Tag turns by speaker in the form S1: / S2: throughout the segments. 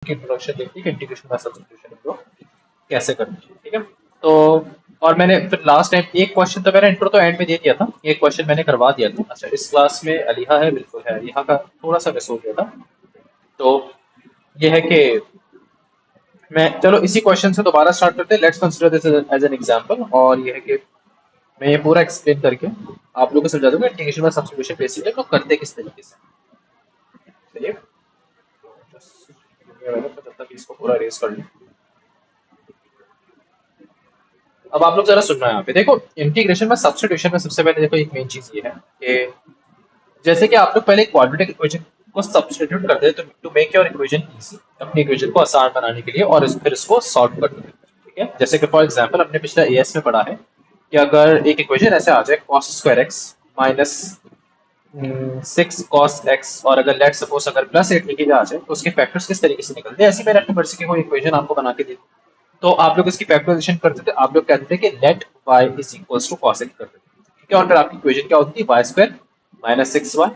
S1: की इंट्रोडक्शन देखी कि इंटीग्रेशन बाय सब्स्टिट्यूशन हम लोग कैसे करते हैं, ठीक है। तो और मैंने फिर लास्ट टाइम एक क्वेश्चन तो मैंने इंट्रो तो एंड में दे दिया था, एक क्वेश्चन मैंने करवा दिया था। अच्छा, इस क्लास में अलीहा है, बिल्कुल है, अलीहा का थोड़ा सा मिस हो गया था। तो ये है कि मैं, चलो इसी क्वेश्चन से दोबारा स्टार्ट करते हैं। Let's consider this as an example. और ये है कि मैं ये पूरा एक्सप्लेन करके आप लोगों को समझा दूंगा इंटीग्रेशन बाय सब्स्टिट्यूशन बेसिकली हम लोग करते किस तरीके से। चलिए, जब तक इसको पूरा रेस कर लें। अब आप लोग जरा सुनना है यहाँ पे, देखो इंटीग्रेशन में सब्स्टिट्यूशन में सबसे पहले देखो एक मेन चीज ये है कि जैसे कि आप लोग पहले क्वाड्रेटिक इक्वेशन को सब्स्टिट्यूट करते हैं तो to make your equation easy, अपनी इक्वेशन को आसान बनाने के लिए, और फिर इसको सॉल्व करते हैं, ठीक है। जैसे कि फॉर एग्जांपल हमने पिछला एएस में पढ़ा है कि अगर एक इक्वेशन ऐसे आ जाए cos square x minus 6 cos x, और अगर लेट सपोज अगर +8 लिखी आ जाए तो उसके फैक्टर्स किस तरीके से निकलते हैं। ऐसी मैंने अपनी मर्जी की कोई इक्वेशन आपको बना के दी तो आप लोग इसकी फैक्टराइजेशन करते थे, आप लोग कहते थे कि let y is equals to cos x करते थे, ठीक है। और फिर आपकी इक्वेशन क्या होती थी, y square minus 6y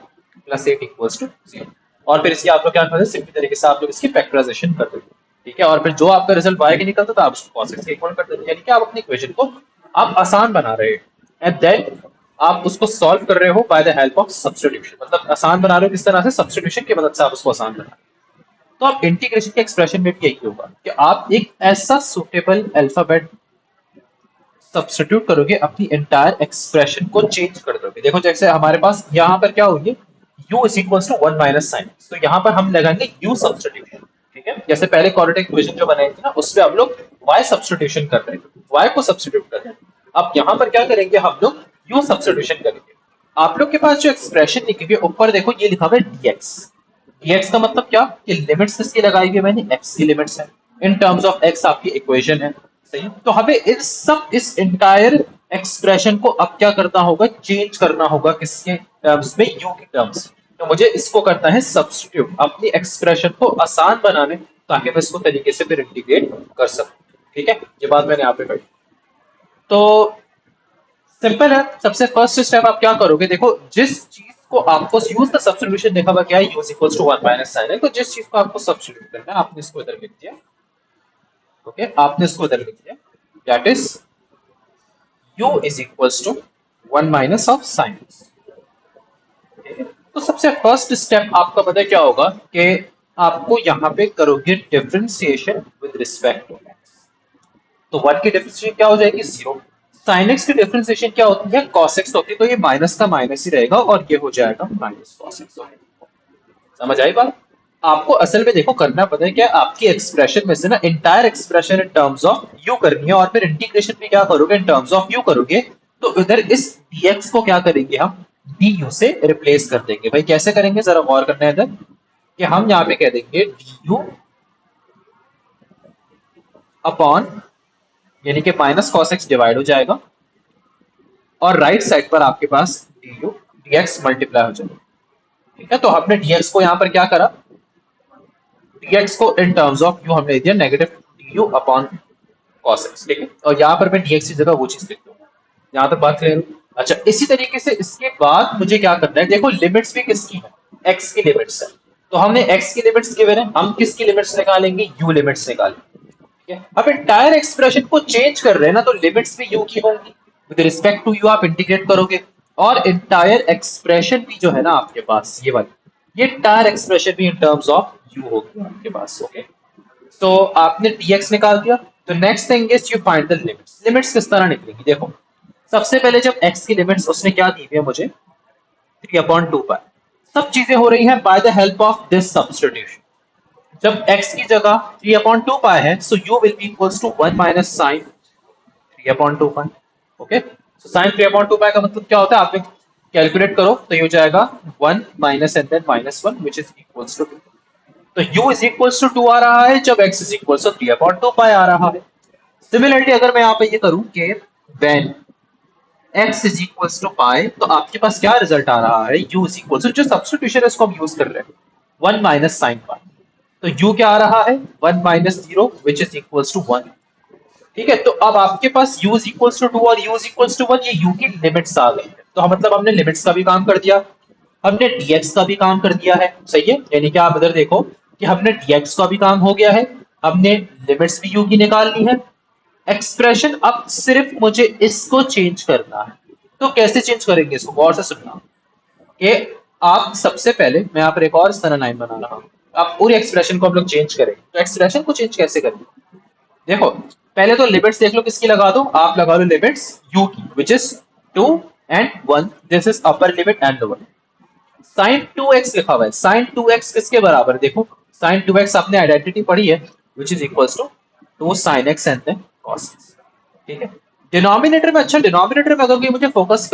S1: plus 8 equals to 0। और फिर इसकी आप लोग क्या करते थे, सिंपल तरीके से आप लोग इसकी फैक्टराइजेशन करते थे, ठीक है। और फिर जो आपका रिजल्ट y के निकलता था आप उसको cos x के इक्वल करते थे, यानी कि आप अपनी इक्वेशन को आप आसान बना रहे हैं, एंड देन आप उसको सॉल्व कर रहे हो bye the help of substitution. मतलब आसान बना रहे हो किस तरह से, सब्स्टिट्यूशन की मदद से आप उसको आसान बना रहे हो। तो आप इंटीग्रेशन के एक्सप्रेशन में भी यही होगा कि आप एक ऐसा सुटेबल अल्फाबेट सब्स्टिट्यूट करोगे, अपनी एंटायर एक्सप्रेशन को चेंज कर दोगे। देखो जैसे हमारे पास यहाँ पर क्या होगी, u is equal to 1 minus sine, तो यहाँ पर हम लगाएंगे u सब्स्टिट्यूशन, ठीक है। जैसे पहले क्वाड्रेटिक इक्वेशन जो बनाई थी ना उसमें हम लोग y सब्स्टिट्यूशन कर रहे हैं, y को सब्स्टिट्यूट कर रहे हैं। अब यहाँ पर क्या करेंगे, हम लोग u सब्स्टिट्यूशन करेंगे। आप लोग के पास जो एक्सप्रेशन लिखी हुई है ऊपर देखो, ये लिखा हुआ है dx। dx का मतलब क्या, कि लिमिट्स किसकी लगाई हुई है मैंने, x की लिमिट्स है, इन टर्म्स ऑफ x आपकी इक्वेशन है, सही। तो हमें इस इंटायर एक्सप्रेशन को अब क्या करना होगा, चेंज करना होगा किसके टर्म्स में, u के टर्म्स। तो मुझे इसको करना है सब्स्टिट्यूट अपनी एक्सप्रेशन को आसान बनाने, ताकि मैं इसको तरीके से फिर इंटीग्रेट कर सकूं, ठीक है। ये बात मैंने यहाँ पे कही। तो सिंपल है, सबसे फर्स्ट स्टेप आप क्या करोगे, देखो जिस चीज को आपको यूज द सब्स्टिट्यूशन देखा हुआ क्या है, u equals to 1 minus sine है, तो जिस चीज को आपको सब्स्टिट्यूट करना है आपने इसको इधर लिख दिया, ओके, आपने इसको इधर लिख दिया, that is u is equals to 1 minus of sine. तो सबसे फर्स्ट स्टेप आपका पता है क्या होगा, कि आपको यहाँ पे करोगे differentiation with respect to x। तो 1 की डिफरेंशिएशन क्या हो जाएगी, 0। साइन x की डिफरेंशिएशन क्या होती है, cos x होती है, तो ये माइनस का माइनस ही रहेगा और ये हो जाएगा माइनस cos x। समझ आई बात। आपको असल में देखो करना पता है क्या, आपकी एक्सप्रेशन में से ना entire expression in terms of u करनी है, और फिर इंटीग्रेशन भी क्या करोगे, इन टर्म्स ऑफ u करोगे। तो इधर इस dx को क्या करेंगे, हम du से रिप्लेस कर देंगे। भाई कैसे करेंगे, जरा गौर करना है इधर, कि हम यहाँ पे कह देंगे du अपॉन, यानी कि माइनस cos x डिवाइड हो जाएगा, और राइट साइड पर आपके पास du dx मल्टीप्लाई हो जाएगा, ठीक है। तो हमने dx को यहाँ पर क्या करा, dx को इन टर्म्स ऑफ u हमने दिया negative du upon cos x, ठीक है। और यहाँ पर मैं dx की जगह वो चीज लिख दूंगा। यहाँ तक बात क्लियर। अच्छा, इसी तरीके से इसके बाद मुझे क्या करना है, देखो लिमिट्स भी किसकी है, x की लिमिट्स है। तो हमने x की लिमिट्स गिवन है, हम किसकी लिमिट्स निकालेंगे, u लिमिट्स निकालेंगे, ठीक है। अब एंटायर एक्सप्रेशन को चेंज कर रहे हैं ना, तो लिमिट्स भी u की होंगी, विद रिस्पेक्ट टू u आप इंटीग्रेट करोगे, और एंटायर एक्सप्रेशन भी जो है ना आपके पास ये वाली, ये एंटायर एक्सप्रेशन भी इन टर्म्स ऑफ u होगी आपके पास, ओके। तो आपने dx निकाल दिया, तो next thing is you find the limits. Limits किस तरह निकलेंगी, देखो सबसे पहले जब x की लिमिट्स उसने क्या दी हुई है मुझे, 3/2 सब चीजें हो रही हैं by the help of this substitution. जब x की जगह 3/2 है, so u will be equals to 1 minus sine 3/2, ओके। सो साइन 3/2 का मतलब क्या होता है, आप लोग कैलकुलेट करो तो ये हो जाएगा 1 minus and then -1 which is equals to 2। तो u इज इक्वल्स टू 2 आ रहा है जब x इज इक्वल्स टू 3/2 आ रहा है। सिमिलरली अगर मैं यहाँ पे ये करूं कि when x is equals to pi, तो आपके पास क्या रिजल्ट आ रहा है, u इज इक्वल्स टू, जो सब्स्टिट्यूशन है इसको हम यूज कर रहे हैं 1 माइनस साइन पाई, तो u क्या आ रहा है 1 minus 0 which is equals to 1, ठीक है। तो अब आपके पास u इज इक्वल्स टू 2 और u इज इक्वल्स टू 1, ये u की लिमिट्स आ गई है। तो मतलब हमने लिमिट्स का भी काम कर दिया, हमने dx का भी काम कर दिया है, सही है। यानी कि आप इधर देखो कि हमने dx का भी काम हो गया है, हमने लिमिट्स भी u की निकाल ली है। एक्सप्रेशन अब सिर्फ मुझे इसको चेंज करना है। तो कैसे चेंज करेंगे इसको, गौर से सुनना कि आप सबसे पहले, मैं यहाँ पर एक और इस तरह लाइन बना रहा हूँ, आप पूरी एक्सप्रेशन को हम लोग चेंज करेंगे। तो एक्सप्रेशन को चेंज कैसे करेंगे, देखो पहले तो लिमिट्स देख लो किसकी लगा दो, आप लगा लो लिमिट्स u की, which is 2 and 1, this is upper limit and lower. sin 2x लिखा हुआ है, sin 2x किसके बराबर, देखो sin 2x आपने आइडेंटिटी पढ़ी है, which is equals to 2 sin x and then cos x, ठीक है। डिनोमिनेटर में, अच्छा डिनोमिनेटर में अगर मुझे फोकस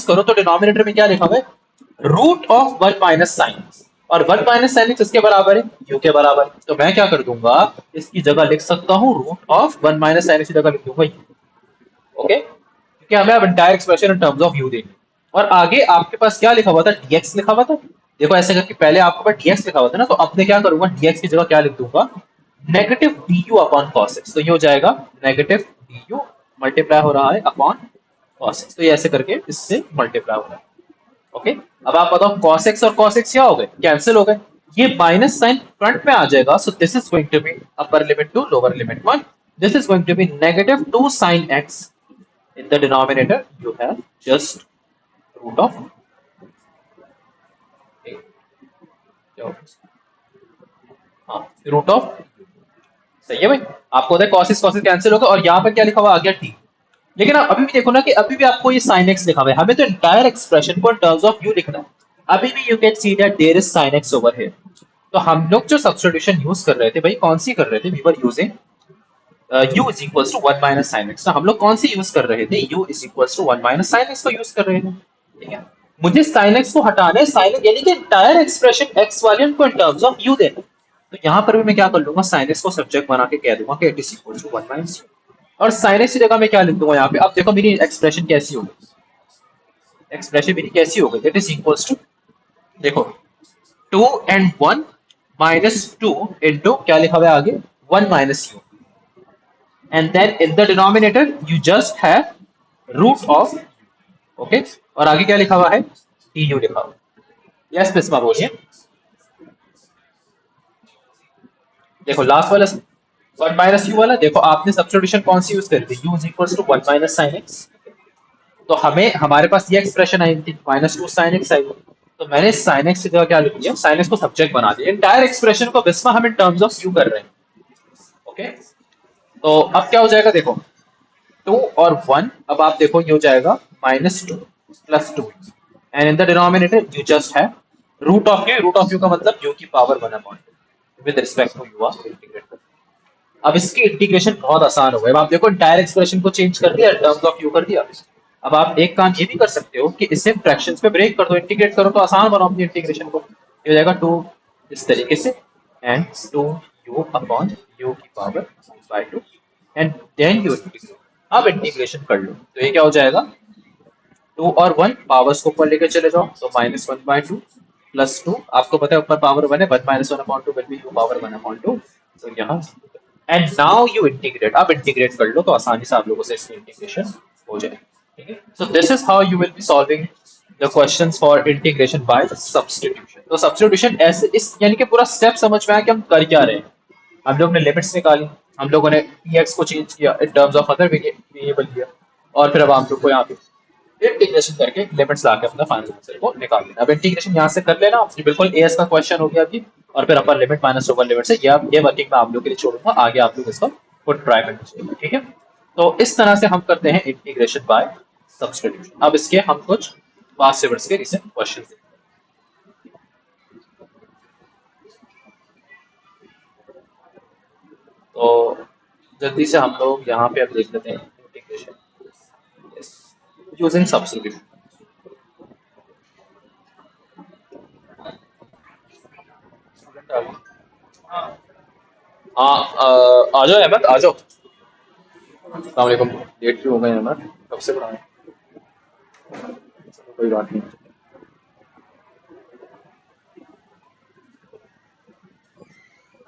S1: करो तो डिनोमिनेटर में क्या लिखा हुआ है, root of 1 minus sine x, और 1 माइनस साइन एक्स इसके बराबर है, यू के बराबर है। तो मैं क्या कर दूंगा, इसकी जगह लिख सकता हूँ root of 1 minus sine x की जगह लिख दूंगा यू, ओके, क्योंकि हमें अब entire expression in terms of u देनी। और आगे आपके पास क्या लिखा हुआ था, dx लिखा हुआ था, देखो ऐसे करके पहले आपके पास dx लिखा हुआ था ना, तो अब मैं क्या करूंगा, dx की जगह क्या लिख दूंगा, negative du upon cos x, तो ये हो जाएगा नेगेटिव du मल्टीप्लाई हो रहा है अपॉन cos x, तो ये ऐसे करके इससे मल्टीप्लाई हो रहा है, ओके। अब आप बताओ cos x और cos x क्या हो गए, कैंसिल हो गए, ये माइनस साइन फ्रंट में आ जाएगा, so this is going to be upper limit to lower limit 1, this is going to be negative 2 sin x, in the denominator you have just root of root of, सही है भाई, आपको होता है cos x cancel होगा, और यहाँ पर क्या लिखा हुआ आ गया t। लेकिन आप अभी भी देखो ना कि अभी भी आपको ये sin x लिखा हुआ है, हमें तो एंटायर एक्सप्रेशन को इन टर्म्स ऑफ u लिखना है। अभी भी you can see that there is sin x over here. तो हम लोग जो सब्स्टिट्यूशन यूज कर रहे थे भाई, कौन सी कर रहे थे, we were using u is equals to 1 minus sin x। तो हम लोग कौन सी यूज कर रहे थे, u is equals to 1 minus sin x को यूज कर रहे थे, ठीक है। मुझे sin x को हटाना है, sin x यानी कि एंटायर एक्सप्रेशन x वाले को इन टर्म्स ऑफ u देना। तो यहाँ पर भी मैं क्या कर लूंगा, sin x को सब्जेक्ट बना के कह दूंगा कि it is equal to 1 minus u, और sin x की जगह मैं क्या लिख दूंगा यहाँ पे। अब देखो मेरी एक्सप्रेशन कैसी होगी, एक्सप्रेशन मेरी कैसी हो गई, इट इज इक्वल्स टू, देखो 2 and 1 minus 2 into क्या लिखा हुआ है आगे, 1 minus u, and then in the denominator you just have root of, okay, और आगे क्या लिखा हुआ है, tu लिखा हुआ है। यस पिस्मा बोलिए, देखो लास्ट वाला 1 माइनस यू वाला, देखो आपने सब्स्टिट्यूशन कौन सी यूज करी थी, u is equals to 1 minus sin x, तो हमें हमारे पास ये एक्सप्रेशन आई थी -2 sin x आई, तो मैंने sin x की जगह क्या लिख दिया, sin x को सब्जेक्ट बना दिया, एंटायर एक्सप्रेशन को बिस्मा हम इन टर्म्स ऑफ u कर रहे हैं, ओके। तो अब क्या हो जाएगा, देखो 2 और 1, अब आप देखो ये हो जाएगा -2 + 2, and in the denominator you just have root of के, रूट ऑफ यू का मतलब u की power 1/2 with respect to u आप इंटीग्रेट कर। अब इसकी इंटीग्रेशन बहुत आसान हो गई, अब आप देखो एंटायर एक्सप्रेशन को चेंज कर दिया, टर्म्स ऑफ u कर दिया। अब आप एक काम ये भी कर सकते हो कि इसे फ्रैक्शंस में ब्रेक कर दो, इंटीग्रेट करो, तो आसान बनाओ अपनी इंटीग्रेशन को। ये हो जाएगा 2 इस तरीके से, एंड 2u अपॉन u की power 2, and then you integrate. अब इंटीग्रेशन कर लो, तो ये क्या हो जाएगा, 2 और 1 पावर्स को ऊपर लेकर चले जाओ, तो -1/2 + 2, आपको पता है ऊपर पावर 1 है, 1 - 1/2 विल बी u पावर 1/2, तो यहाँ, एंड नाउ यू इंटीग्रेट। अब इंटीग्रेट कर लो तो आसानी से आप लोगों से इसकी इंटीग्रेशन हो जाए, ठीक है। सो this is how you will be solving the questions for integration by substitution. तो सब्स्टिट्यूशन ऐसे, इस यानी कि पूरा स्टेप समझ में आया कि हम कर क्या रहे हैं। हम लोगों ने लिमिट्स निकाली, हम लोगों ने px को चेंज किया इन टर्म्स ऑफ अदर वेरिएबल लिया, और फिर अब हम लोग को यहाँ पे इंटीग्रेशन करके लिमिट्स लाके अपना फाइनल आंसर को निकाल लेना। अब इंटीग्रेशन यहाँ से कर लेना, बिल्कुल एएस का क्वेश्चन हो गया अभी, और फिर अपर लिमिट माइनस लोअर लिमिट से, ये वर्किंग मैं आप लोग के लिए छोड़ूंगा, आगे आप लोग इसको खुद ट्राई करना चाहिए, ठीक है। तो इस तरह से हम करते हैं इंटीग्रेशन बाय सब्स्टिट्यूशन। अब इसके हम कुछ पास्ट पेपर्स के रिसेंट क्वेश्चन देखते हैं। तो जल्दी से हम लोग यहाँ पे अब देख लेते हैं इंटीग्रेशन यूजिंग सब्स्टिट्यूशन। हाँ, आ जाओ अहमद, आ जाओ। अस्सलाम वालेकुम, लेट क्यों हो गए अहमद, कब से पढ़ा है, कोई बात नहीं।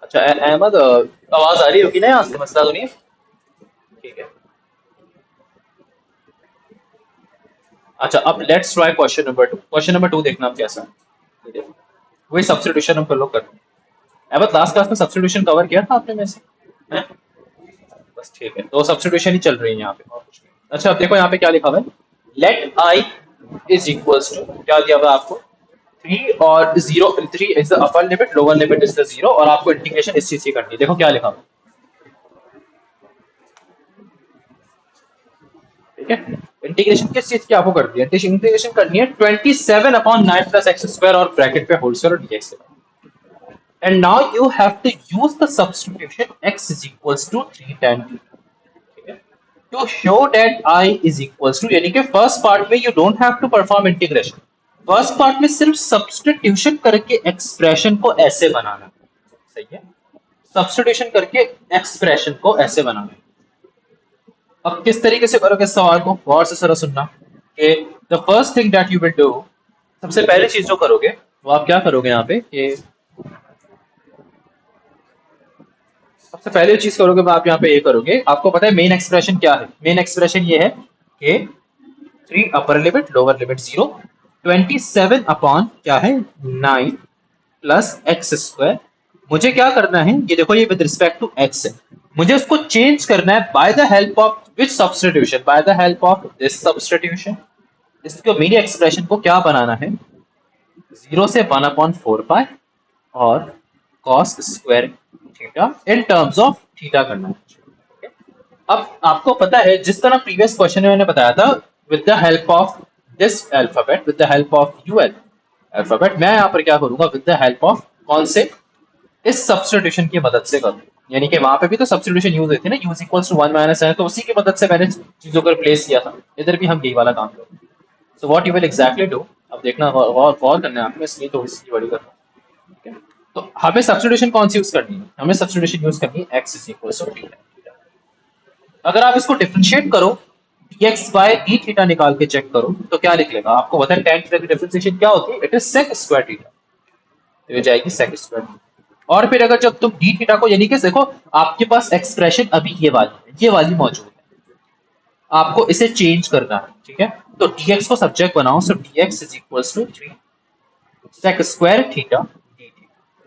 S1: अच्छा अहमद, आवाज आ रही होगी ना यहाँ से, मसला तो नहीं है, ठीक है। अच्छा अब let's try question number 2। Question number 2 देखना आप कैसा है, वही सब्स्टिट्यूशन हम कर लो कर, अहमद लास्ट क्लास में सब्स्टिट्यूशन कवर किया था आपने में से हैं? बस ठीक है, तो सब्स्टिट्यूशन ही चल रही है यहाँ पे और कुछ नहीं। अच्छा अब देखो यहाँ पे क्या लिखा हुआ है, let I is equals to, क्या दिया हुआ है आपको, 3 और 0, 3 is the upper limit, lower limit is the 0, और आपको इंटीग्रेशन इस चीज की करनी है। देखो क्या लिखा हुआ है, ठीक है। इंटीग्रेशन किस चीज की आपको करनी है, इंटीग्रेशन करनी है 27 अपॉन 9 प्लस एक्स स्क्वायर और ब्रैकेट पे होल स्क्वायर और dx के। And now you have to use the substitution x is equals to 3 tan theta, ठीक है, to show that I is equals to, यानी कि फर्स्ट पार्ट में you don't have to perform integration, first part में सिर्फ substitution करके expression को ऐसे बनाना, सही है, सब्स्टिट्यूशन करके एक्सप्रेशन को ऐसे बनाना। अब किस तरीके से करोगे इस सवाल को, गौर से जरा सुनना कि the first thing that you will do, सबसे पहले चीज जो करोगे वो आप क्या करोगे यहाँ पे कि सबसे पहले चीज करोगे आप यहाँ पे ये करोगे, आपको पता है मेन एक्सप्रेशन क्या है, मेन एक्सप्रेशन ये है कि 3 अपर लिमिट लोअर लिमिट 0, 27 अपॉन क्या है 9 प्लस एक्स स्क्वायर। मुझे क्या करना है, ये देखो ये विद रिस्पेक्ट टू एक्स है, मुझे उसको चेंज करना है bye the help of which substitution, bye the help of this substitution. इसको मेरी एक्सप्रेशन को क्या बनाना है, 0 से 1 अपॉन 4 पाई और cos square theta in terms of theta करना है। अब आपको पता है जिस तरह प्रीवियस क्वेश्चन में मैंने बताया था, with the help of this alphabet, with the help of UL alphabet, मैं यहाँ पर क्या करूंगा, विद द हेल्प ऑफ कौन से, इस सब्स्टिट्यूशन की मदद से करूँ, यानी कि वहां पे भी तो सब्स्टिट्यूशन यूज हुई थी ना, यूज इक्वल्स टू 1 माइनस है, तो उसी की मदद से मैंने चीजों को रिप्लेस किया था, इधर भी हम यही वाला काम करें। So what you will exactly do, अब देखना गौर करना है आपको, इसलिए तो इसकी बड़ी करना, ठीक है। तो हमें सब्स्टिट्यूशन कौन सी यूज करनी है, हमें सब्स्टिट्यूशन यूज करनी है x is equal to theta. अगर आप इसको डिफरेंशिएट करो, dx बाय d थीटा निकाल के चेक करो तो क्या निकलेगा, आपको पता है tan थीटा की डिफरेंशिएशन क्या होती है, it is sec square theta, तो ये जाएगी sec स्क्वायर। और फिर अगर जब तुम d थीटा को, यानी कि देखो आपके पास एक्सप्रेशन अभी ये वाली मौजूद है, आपको इसे चेंज करना है, ठीक है, तो dx को सब्जेक्ट बनाओ, so dx is equal to 3 sec square theta.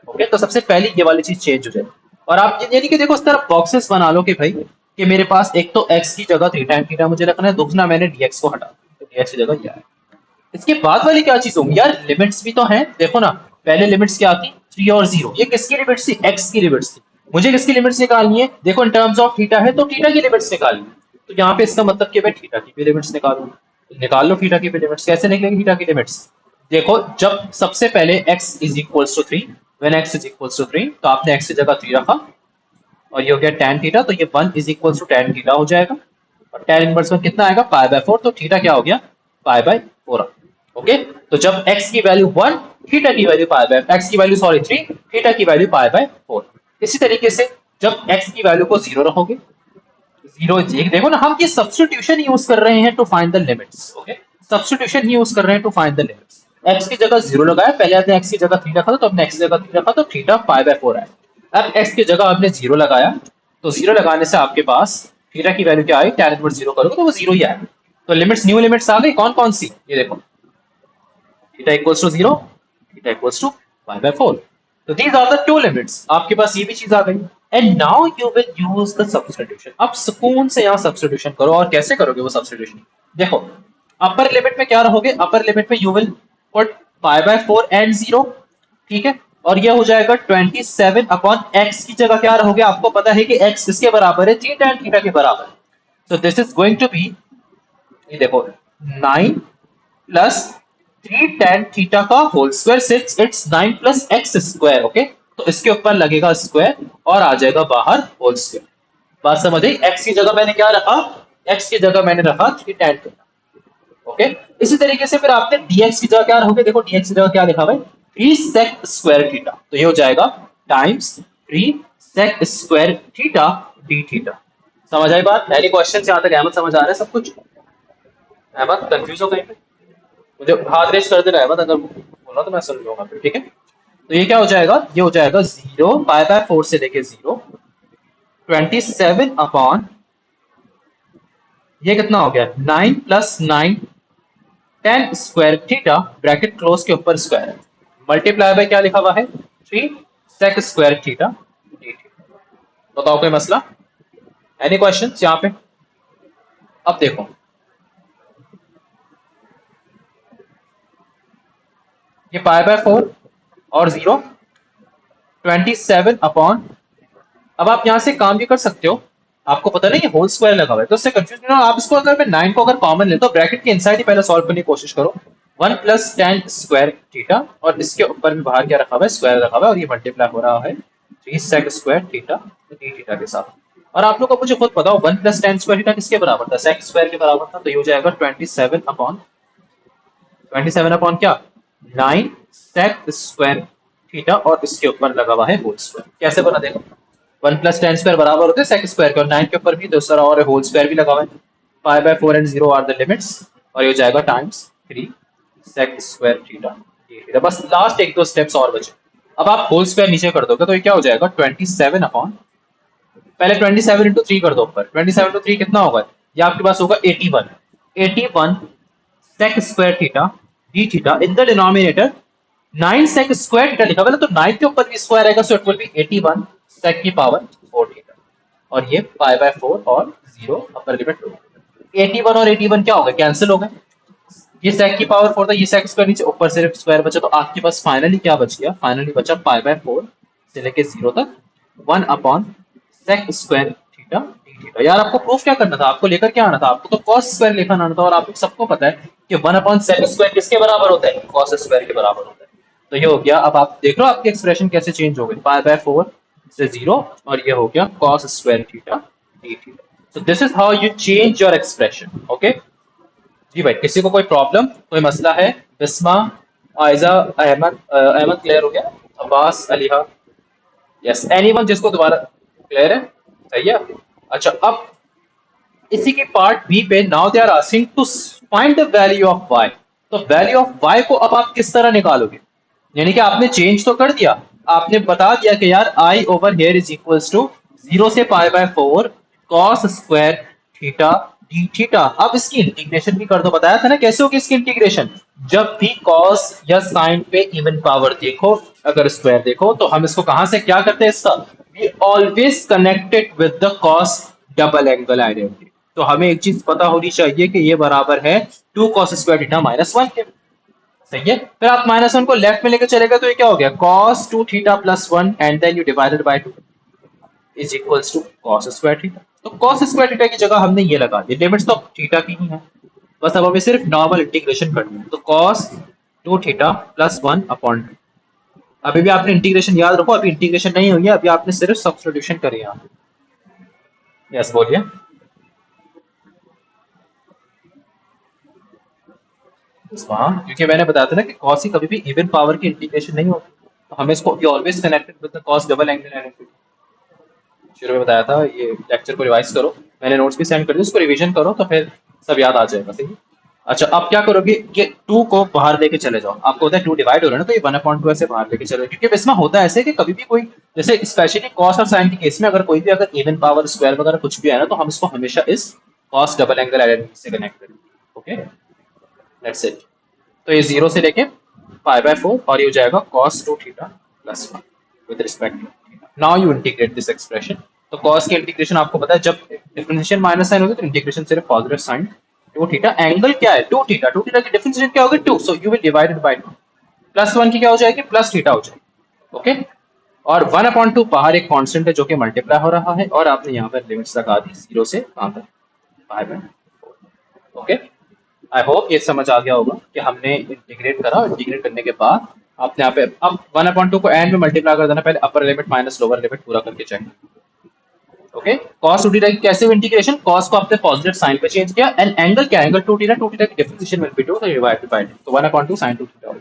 S1: Okay, तो सबसे पहले ये वाली चीज चेंज हो जाए, और आप यानी कि देखो इस तरह बॉक्सेस बना लो कि भाई कि मेरे पास एक तो x की जगह 3 tan थीटा मुझे रखना है, दूसरा मैंने dx को हटा तो dx की जगह क्या है। इसके बाद वाली क्या चीज होगी यार, लिमिट्स भी तो हैं, देखो ना पहले लिमिट्स क्या थी 3 और 0, ये किसकी लिमिट्स थी, x की लिमिट्स थी, मुझे किसकी लिमिट्स निकालनी है, देखो इन टर्म्स ऑफ थीटा है तो थीटा की लिमिट्स निकालनी है, तो यहाँ पे इसका मतलब कि मैं थीटा की भी लिमिट्स निकालूं, निकाल लो थीटा की भी लिमिट्स, कैसे निकलेगी थीटा की लिमिट्स, देखो जब सबसे पहले x is equals to 3, when x is equals to 3, तो आपने x की जगह 3 रखा और ये हो गया tan थीटा, तो ये 1 is equals to tan theta हो जाएगा, और tan इनवर्स में कितना आएगा π/4, तो थीटा क्या हो गया π/4। ओके, तो जब x की वैल्यू 1, थीटा की वैल्यू x की वैल्यू 3, थीटा की वैल्यू π/4। इसी तरीके से जब x की वैल्यू को 0 रखोगे, 0 देखो ना हम ये सब्स्टिट्यूशन यूज कर रहे हैं to find the limits. Okay, substitution use कर रहे हैं to find the limits. x की जगह 0 लगाया, पहले आपने x की जगह 3 रखा था, तो हमने x की जगह 3 रखा तो थीटा π/4 आया। अब x की जगह आपने 0 लगाया, तो 0 लगाने से आपके पास थीटा की वैल्यू क्या आई, tan इनवर्स 0 करोगे तो वो 0 ही आएगा। तो लिमिट्स, न्यू लिमिट्स आ गई, कौन कौन सी, ये देखो theta equals to 0, theta equals to π/4, तो these are the two limits, आपके पास ये भी चीज आ गई। And now you will use the substitution, अब सुकून से यहाँ सब्स्टिट्यूशन करो, और कैसे करोगे वो सब्स्टिट्यूशन, देखो अपर लिमिट में क्या रहोगे, अपर लिमिट में यू विल पुट π/4 एंड 0, ठीक है, और ये हो जाएगा 27 अपॉन x की जगह क्या रहोगे, आपको पता है कि x किसके बराबर है, 3 tan थीटा के बराबर, so this is going to be, ये देखो 9 प्लस 3 tan थीटा का whole square, since it's 9 plus x square. Okay, तो इसके ऊपर लगेगा स्क्वायर और आ जाएगा बाहर होल स्क्वायर। बात समझ आई, x की जगह मैंने क्या रखा, x की जगह मैंने रखा 3 tan थीटा। ओके, इसी तरीके से फिर आपने dx की जगह क्या रखोगे, देखो dx की जगह क्या लिखा हुआ है, 3 sec स्क्वायर थीटा, तो ये हो जाएगा times 3 sec square theta d theta. समझ आई बात, पहले क्वेश्चन से यहाँ तक अहमद समझ आ रहा है सब कुछ, अहमद कंफ्यूज हो कहीं पे, मुझे हाथ रेस कर देना अहमद, अगर बोला तो मैं सुन लूंगा फिर, ठीक है। तो ये क्या हो जाएगा, ये हो जाएगा 0 π/4 से लेके 0, 27 अपॉन ये कितना हो गया 9 plus 9 tan square theta, bracket close के ऊपर स्क्वायर, मल्टीप्लाई बाय क्या लिखा हुआ है 3 sec square theta D theta. बताओ कोई मसला, एनी क्वेश्चंस यहाँ पे? अब देखो ये पाई बाय 4 और 0 27 अपॉन, अब आप यहां से काम भी कर सकते हो, आपको पता नहीं ये होल स्क्वायर लगा हुआ है तो उससे कंफ्यूज नहीं हो। आप इसको अगर मैं 9 को अगर कॉमन ले तो ब्रैकेट के इनसाइड ही पहले सॉल्व करने की कोशिश करो। 1 प्लस टेन स्क्वायर थीटा और इसके ऊपर भी बाहर क्या रखा हुआ है, स्क्वायर रखा हुआ है और ये मल्टीप्लाई हो रहा है 3 sec square theta D theta के साथ। और आप लोग को मुझे खुद पता हो 1 प्लस टेन स्क्वायर थीटा किसके बराबर था, सेक स्क्वायर के बराबर था, तो ये हो जाएगा 27 अपॉन क्या 9 सेक स्क्वायर थीटा और इसके ऊपर लगा हुआ है होल स्क्वायर। कैसे बना देखो, 1 प्लस टेन स्क्वायर बराबर होते हैं सेक स्क्वायर के और 9 के ऊपर भी दूसरा और होल स्क्वायर भी लगा हुआ है। Pi by 4 and 0 are the limits और ये हो जाएगा times 3 sec square theta D theta. बस लास्ट एक दो स्टेप्स और बचे। अब आप होल स्क्वायर नीचे कर दोगे तो ये क्या हो जाएगा 27 अपॉन, पहले 27 इंटू 3 कर दो ऊपर, 27 इंटू 3 कितना होगा, ये आपके पास होगा 81 sec square theta D theta in the denominator 9 sec square theta लिखा हुआ है तो 9 के ऊपर भी स्क्वायर आएगा सो इट विल बी 81 सेक की पावर 4 थीटा और ये पाई बाय 4 और 0 अपर लिमिट 81 और 81 क्या हो गए, कैंसिल हो गए। ये सेक की पावर 4 था, ये सेक स्क्वायर नीचे, ऊपर सिर्फ स्क्वायर बचा तो आपके पास फाइनली क्या बच गया, फाइनली बचा पाई बाय 4 से लेके 0 तक 1 upon sec square theta D theta. यार आपको प्रूफ क्या करना था, आपको लेकर क्या आना था, आपको तो कॉस स्क्वायर लेकर आना था और आप लोग सबको पता है कि 1 अपॉन सेक स्क्वायर किसके बराबर होता है, कॉस स्क्वायर के बराबर होता है। तो ये हो गया, अब आप देख लो आपकी एक्सप्रेशन कैसे चेंज हो गई, पाई बाय 4 से 0 और ये हो गया cos square theta D theta. So this is how you change your expression. Okay जी भाई, किसी को कोई प्रॉब्लम कोई मसला है? बिस्मा, आयजा, अहमद, अहमद क्लियर हो गया, अब्बास, अलीहा, यस एनीवन जिसको दोबारा क्लियर है, सही है। अच्छा अब इसी के पार्ट बी पे now they are asking to find the value of y। तो वैल्यू ऑफ y को अब आप किस तरह निकालोगे, यानी कि आपने चेंज तो कर दिया, आपने बता दिया कि यार i over here is equals to 0 से pi by 4 cos square theta D theta. अब इसकी इंटीग्रेशन भी कर दो, बताया था ना कैसे होगी इसकी इंटीग्रेशन, जब भी cos या sin पे इवन पावर देखो, अगर स्क्वायर देखो तो हम इसको कहां से क्या करते हैं, इसका we always connected with the cos double angle identity. तो हमें एक चीज पता होनी चाहिए कि ये बराबर है 2 cos स्क्वायर थीटा माइनस 1 के, सही है। फिर आप माइनस 1 को लेफ्ट में लेकर चलेगा तो ये क्या हो गया cos 2 theta plus 1 and then you divided by 2 is equals to cos square theta. तो cos स्क्वायर थीटा की जगह हमने ये लगा दी, लिमिट्स तो थीटा की ही है, बस अब हमें सिर्फ नॉर्मल इंटीग्रेशन करनी है। तो cos 2 थीटा प्लस 1 अपॉन 2, अभी भी आपने इंटीग्रेशन याद रखो, अभी इंटीग्रेशन नहीं हुई है, अभी आपने सिर्फ सब्स्टिट्यूशन करी है। यस बोलिए। क्योंकि मैंने बताया था ना कि cos की कभी भी इवन पावर की इंटीग्रेशन नहीं होती, तो हमें इसको always connected with the cos double angle identity शुरू में बताया था। ये लेक्चर को रिवाइज करो, मैंने नोट्स भी सेंड कर दिए, उसको रिवीजन करो तो फिर सब याद आ जाएगा, सही है। अच्छा अब क्या करोगे कि 2 को बाहर लेके चले जाओ, आपको होता है 2 डिवाइड हो रहा है ना, तो ये 1/2 ऐसे बाहर लेके चले, क्योंकि इसमें होता है ऐसे कि कभी भी कोई, जैसे स्पेशली cos और sin के केस में अगर कोई भी अगर इवन पावर स्क्वायर वगैरह कुछ भी है ना, तो हम इसको हमेशा इस cos डबल एंगल आइडेंटिटी से कनेक्ट करेंगे। Okay that's it. तो ये 0 से लेके पाई बाय 4 और ये हो जाएगा cos 2 theta plus 1 with respect to theta. Now you integrate this expression. तो cos की इंटीग्रेशन आपको पता है, जब डिफरेंशिएशन माइनस साइन होगी तो इंटीग्रेशन सिर्फ पॉजिटिव साइन 2 थीटा, एंगल क्या है 2 थीटा, 2 थीटा की डिफरेंशिएशन क्या होगी 2, so you will divide it by 2, plus 1 की क्या हो जाएगी प्लस थीटा हो जाएगी। ओके और 1/2 बाहर एक कांस्टेंट है जो कि मल्टीप्लाई हो रहा है और आपने यहाँ पर लिमिट्स लगा दी 0 से कहां तक पाई बाय 4। ओके आई होप ये समझ आ गया होगा कि हमने इंटीग्रेट करा, इंटीग्रेट करने के बाद आपने यहाँ पे अब 1/2 को एंड में मल्टीप्लाई कर देना, पहले अपर लिमिट माइनस लोअर लिमिट पूरा करके चाहिए। ओके cos 2 थीटा की कैसे इंटीग्रेशन, cos को आपने पॉजिटिव साइन पे चेंज किया एंड एंगल क्या एंगल 2 थीटा, 2 थीटा की डिफरेंशिएशन विल बी 2 तो डिवाइडेड बाय 2, तो 1/2 sin 2 थीटा,